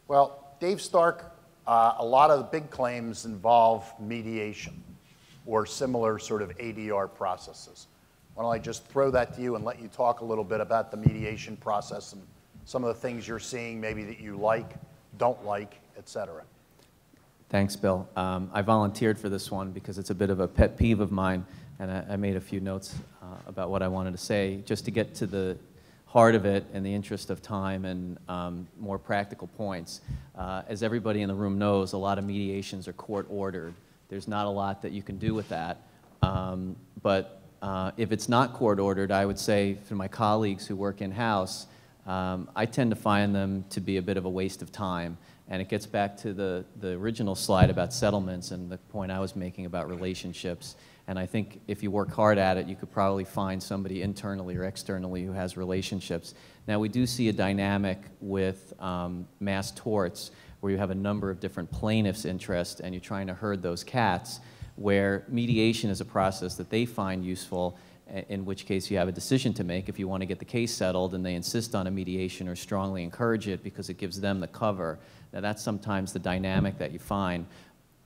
Well, Dave Stark, a lot of the big claims involve mediation or similar sort of ADR processes. Why don't I just throw that to you and let you talk a little bit about the mediation process and some of the things you're seeing maybe that you like, don't like, et cetera. Thanks, Bill. I volunteered for this one because it's a bit of a pet peeve of mine, and I made a few notes about what I wanted to say, just to get to the heart of it in the interest of time and more practical points. As everybody in the room knows, a lot of mediations are court-ordered. There's not a lot that you can do with that. But if it's not court-ordered, I would say for my colleagues who work in-house, I tend to find them to be a bit of a waste of time. And it gets back to the original slide about settlements and the point I was making about relationships. And I think if you work hard at it, you could probably find somebody internally or externally who has relationships. Now, we do see a dynamic with mass torts where you have a number of different plaintiffs' interests and you're trying to herd those cats, where mediation is a process that they find useful, in which case you have a decision to make if you want to get the case settled, and they insist on a mediation or strongly encourage it because it gives them the cover. Now, that's sometimes the dynamic that you find.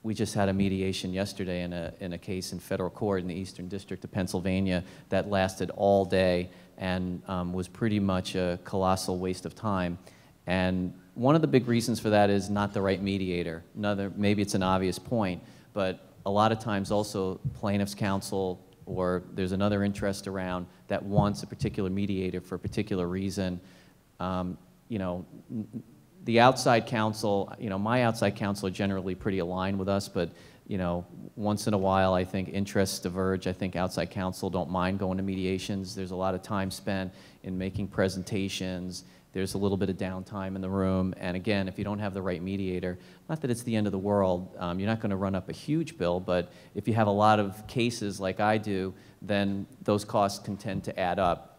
We just had a mediation yesterday in a case in federal court in the Eastern District of Pennsylvania that lasted all day and was pretty much a colossal waste of time. And one of the big reasons for that is not the right mediator. Maybe it's an obvious point, but a lot of times also plaintiff's counsel or there's another interest around that wants a particular mediator for a particular reason. You know, the outside counsel, you know, my outside counsel are generally pretty aligned with us, but, you know, once in a while I think interests diverge. I think outside counsel don't mind going to mediations. There's a lot of time spent in making presentations. There's a little bit of downtime in the room. And again, if you don't have the right mediator, not that it's the end of the world, you're not going to run up a huge bill, but if you have a lot of cases like I do, then those costs can tend to add up.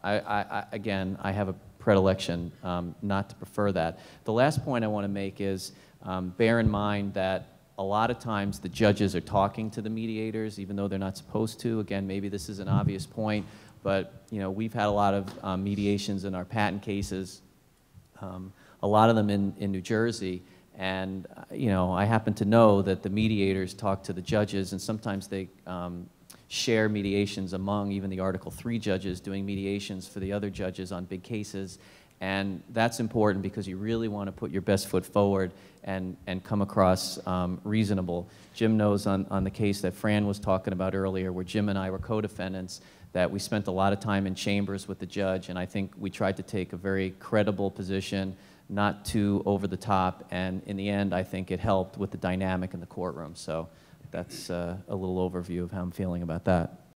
Again, I have a predilection not to prefer that. The last point I want to make is bear in mind that a lot of times the judges are talking to the mediators even though they're not supposed to. Again, maybe this is an obvious point, but you know, we've had a lot of mediations in our patent cases, a lot of them in New Jersey, and you know, I happen to know that the mediators talk to the judges, and sometimes they share mediations among even the Article III judges doing mediations for the other judges on big cases. And that's important because you really want to put your best foot forward and come across reasonable. Jim knows on the case that Fran was talking about earlier, where Jim and I were co-defendants, that we spent a lot of time in chambers with the judge, and I think we tried to take a very credible position, not too over the top, and in the end I think it helped with the dynamic in the courtroom. So that's a little overview of how I'm feeling about that.